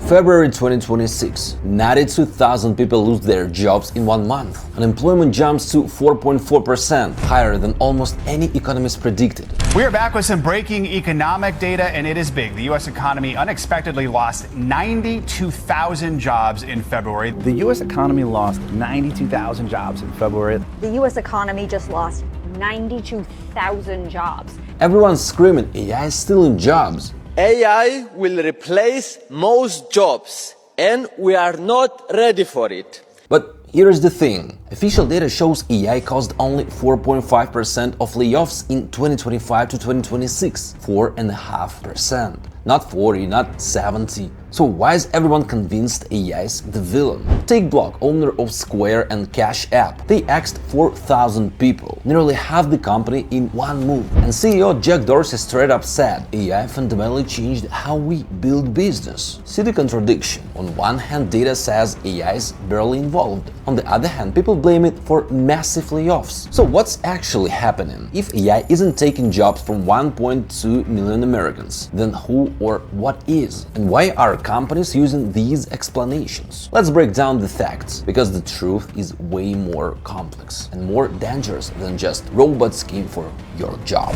February 2026, 92,000 people lose their jobs in 1 month. Unemployment jumps to 4.4%, higher than almost any economist predicted. We are back with some breaking economic data, and it is big. The U.S. economy unexpectedly lost 92,000 jobs in February. The U.S. economy lost 92,000 jobs in February. The U.S. economy just lost 92,000 jobs. Everyone's screaming, AI is stealing jobs. AI will replace most jobs, and we are not ready for it. But here's the thing. Official data shows AI caused only 4.5% of layoffs in 2025 to 2026. 4.5%. Not 40, not 70. So why is everyone convinced AI is the villain? Take Block, owner of Square and Cash App. They axed 4,000 people, nearly half the company in one move. And CEO Jack Dorsey straight up said, AI fundamentally changed how we build business. See the contradiction. On one hand, data says AI is barely involved. On the other hand, people blame it for massive layoffs. So what's actually happening? If AI isn't taking jobs from 1.2 million Americans, then who or what is? And why are companies using these explanations? Let's break down the facts, because the truth is way more complex and more dangerous than just robots came for your job.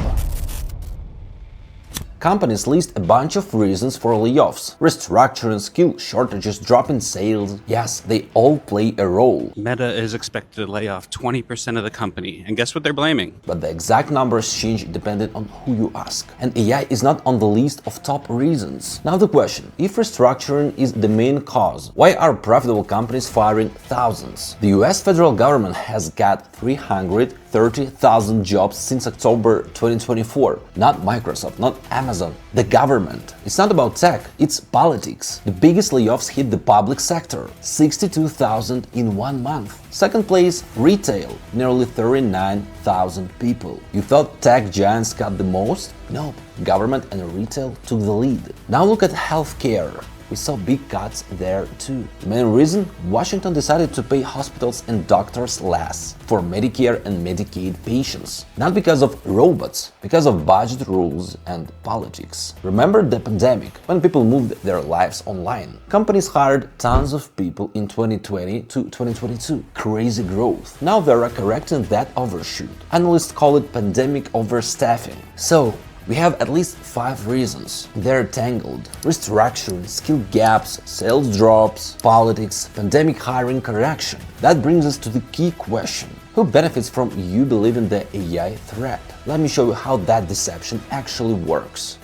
Companies list a bunch of reasons for layoffs: restructuring, skill shortages, drop in sales. Yes, they all play a role. Meta is expected to lay off 20% of the company, and guess what they're blaming? But the exact numbers change depending on who you ask. And AI is not on the list of top reasons. Now the question, if restructuring is the main cause, why are profitable companies firing thousands? The US federal government has got 330,000 jobs since October 2024. Not Microsoft, not Amazon, the government. It's not about tech, it's politics. The biggest layoffs hit the public sector, 62,000 in 1 month. Second place, retail, nearly 39,000 people. You thought tech giants cut the most? Nope, government and retail took the lead. Now look at healthcare. We saw big cuts there too. The main reason? Washington decided to pay hospitals and doctors less for Medicare and Medicaid patients. Not because of robots, because of budget rules and politics. Remember the pandemic, when people moved their lives online? Companies hired tons of people in 2020 to 2022. Crazy growth. Now they're correcting that overshoot. Analysts call it pandemic overstaffing. So, we have at least 5 reasons. They're tangled: restructuring, skill gaps, sales drops, politics, pandemic hiring correction. That brings us to the key question. Who benefits from you believing the AI threat? Let me show you how that deception actually works.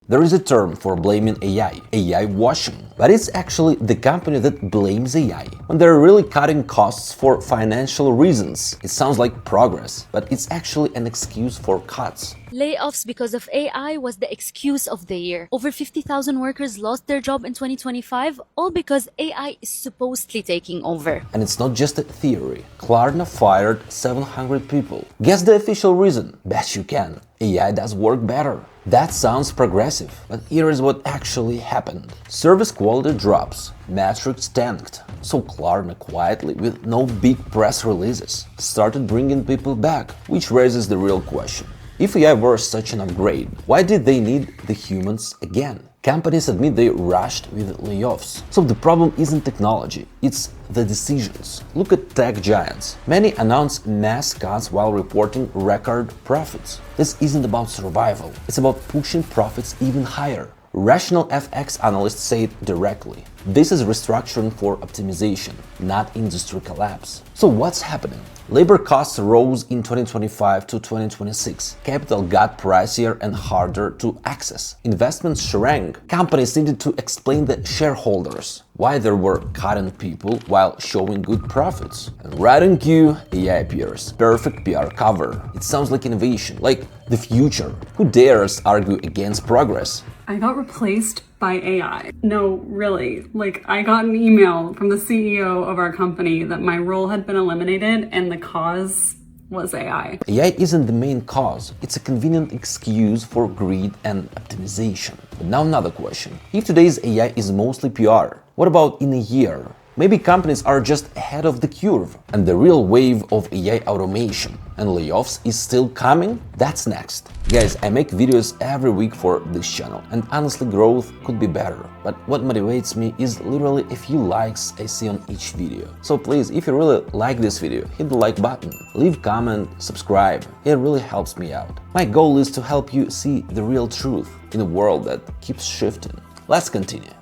There is a term for blaming AI washing, but it's actually the company that blames AI when they're really cutting costs for financial reasons. It sounds like progress, but it's actually an excuse for cuts. Layoffs because of AI was the excuse of the year. Over 50,000 workers lost their job in 2025, all because AI is supposedly taking over. And it's not just a theory. Klarna fired 700 people. Guess the official reason? Bet you can. AI does work better. That sounds progressive, but here is what actually happened. Service quality drops, metrics tanked. So Klarna quietly, with no big press releases, started bringing people back, which raises the real question. If AI were such an upgrade, why did they need the humans again? Companies admit they rushed with layoffs. So the problem isn't technology, it's the decisions. Look at tech giants. Many announce mass cuts while reporting record profits. This isn't about survival, it's about pushing profits even higher. Rational FX analysts say it directly. This is restructuring for optimization, not industry collapse. So what's happening? Labor costs rose in 2025 to 2026. Capital got pricier and harder to access. Investments shrank. Companies needed to explain the shareholders why they were cutting people while showing good profits. And right in cue, AI appears. Perfect PR cover. It sounds like innovation, like the future. Who dares argue against progress? I got replaced by AI. No, really. Like, I got an email from the CEO of our company that my role had been eliminated and the cause was AI. AI isn't the main cause. It's a convenient excuse for greed and optimization. But now another question. If today's AI is mostly PR, what about in a year? Maybe companies are just ahead of the curve, and the real wave of AI automation and layoffs is still coming? That's next. Guys, I make videos every week for this channel, and honestly, growth could be better. But what motivates me is literally a few likes I see on each video. So please, if you really like this video, hit the like button, leave comment, subscribe. It really helps me out. My goal is to help you see the real truth in a world that keeps shifting. Let's continue.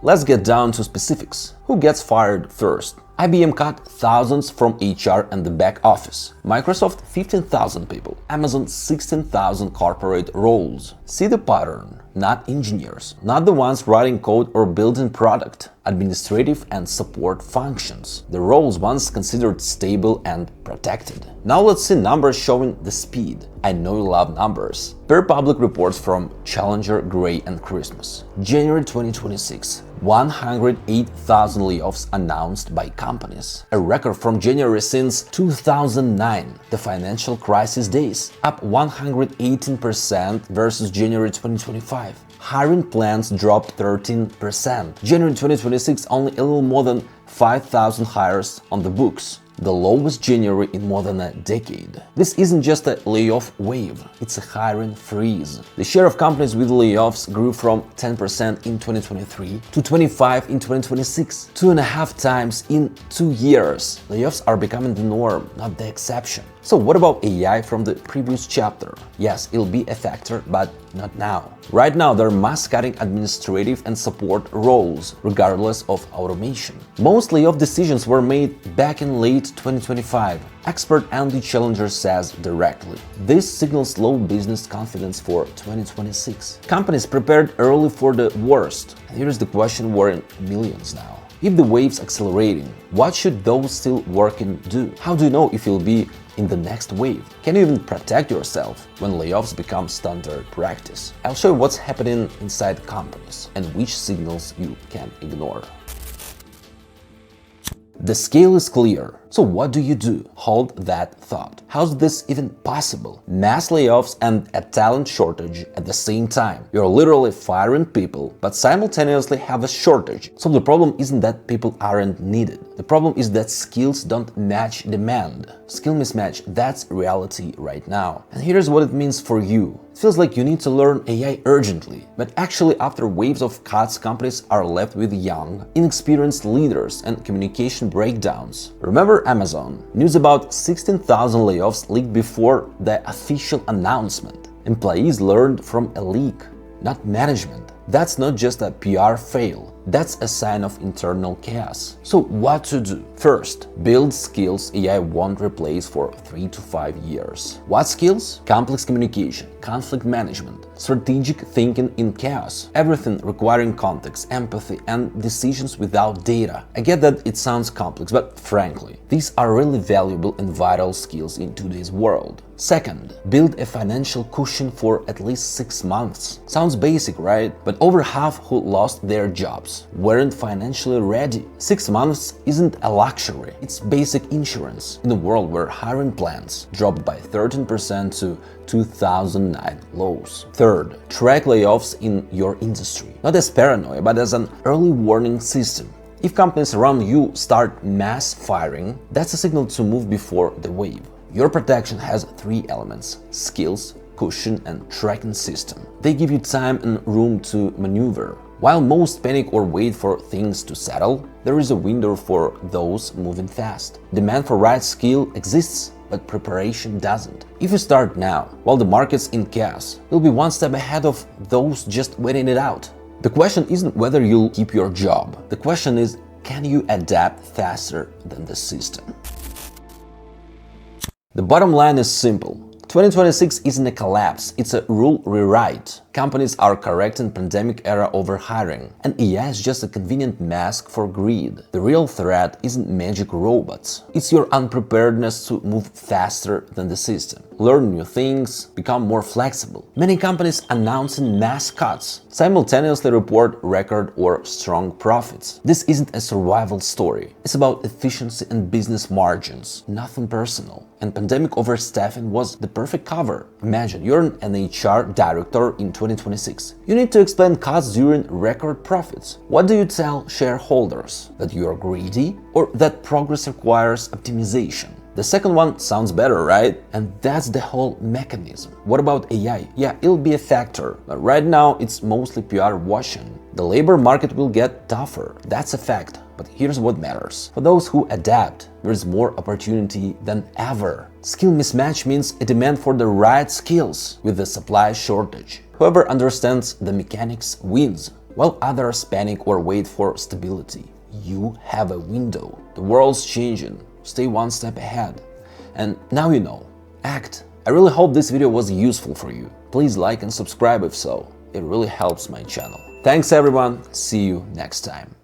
Let's get down to specifics. Who gets fired first? IBM cut thousands from HR and the back office. Microsoft 15,000 people. Amazon 16,000 corporate roles. See the pattern. Not engineers, not the ones writing code or building product. Administrative and support functions. The roles once considered stable and protected. Now let's see numbers showing the speed. I know you love numbers. Per public reports from Challenger, Gray and Christmas. January 2026. 108,000 layoffs announced by companies. A record from January since 2009, the financial crisis days, up 118% versus January 2025. Hiring plans dropped 13%. January 2026, only a little more than 5,000 hires on the books. The lowest January in more than a decade. This isn't just a layoff wave, it's a hiring freeze. The share of companies with layoffs grew from 10% in 2023 to 25% in 2026, 2.5 times in 2 years. Layoffs are becoming the norm, not the exception. So what about AI from the previous chapter? Yes, it'll be a factor, but not now. Right now, they're mass-cutting administrative and support roles, regardless of automation. Most layoff decisions were made back in late 2025. Expert Andy Challenger says directly. This signals low business confidence for 2026. Companies prepared early for the worst. Here's the question worrying millions now. If the wave's accelerating, what should those still working do? How do you know if you'll be in the next wave? Can you even protect yourself when layoffs become standard practice? I'll show you what's happening inside companies and which signals you can ignore. The scale is clear. So what do you do? Hold that thought. How's this even possible? Mass layoffs and a talent shortage at the same time. You're literally firing people, but simultaneously have a shortage. So the problem isn't that people aren't needed. The problem is that skills don't match demand. Skill mismatch, that's reality right now. And here's what it means for you. It feels like you need to learn AI urgently, but actually after waves of cuts, companies are left with young, inexperienced leaders and communication breakdowns. Remember Amazon? News about 16,000 layoffs leaked before the official announcement. Employees learned from a leak, not management. That's not just a PR fail. That's a sign of internal chaos. So what to do? First, build skills AI won't replace for 3 to 5 years. What skills? Complex communication, conflict management, strategic thinking in chaos, everything requiring context, empathy, and decisions without data. I get that it sounds complex, but frankly, these are really valuable and vital skills in today's world. Second, build a financial cushion for at least 6 months. Sounds basic, right? But over half who lost their jobs weren't financially ready. 6 months isn't a luxury, it's basic insurance in a world where hiring plans dropped by 13% to 2009 lows. Third, track layoffs in your industry, not as paranoia, but as an early warning system. If companies around you start mass firing, that's a signal to move before the wave. Your protection has 3 elements: skills, cushion, and tracking system. They give you time and room to maneuver. While most panic or wait for things to settle, there is a window for those moving fast. Demand for right skill exists, but preparation doesn't. If you start now, while the market's in chaos, you'll be one step ahead of those just waiting it out. The question isn't whether you'll keep your job. The question is, can you adapt faster than the system? The bottom line is simple. 2026 isn't a collapse, it's a rule rewrite. Companies are correcting pandemic-era overhiring, and AI is just a convenient mask for greed. The real threat isn't magic robots, it's your unpreparedness to move faster than the system. Learn new things, become more flexible. Many companies announcing mass cuts simultaneously report record or strong profits. This isn't a survival story, it's about efficiency and business margins, nothing personal. And pandemic overstaffing was the perfect cover. Imagine you're an HR director in 2026. You need to explain cuts during record profits. What do you tell shareholders? That you are greedy or that progress requires optimization? The second one sounds better, right? And that's the whole mechanism. What about AI? Yeah, it'll be a factor, but right now it's mostly PR washing. The labor market will get tougher, that's a fact. But here's what matters. For those who adapt, there is more opportunity than ever. Skill mismatch means a demand for the right skills with the supply shortage. Whoever understands the mechanics wins, while others panic or wait for stability. You have a window. The world's changing. Stay one step ahead. And now you know. Act. I really hope this video was useful for you. Please like and subscribe if so. It really helps my channel. Thanks everyone. See you next time.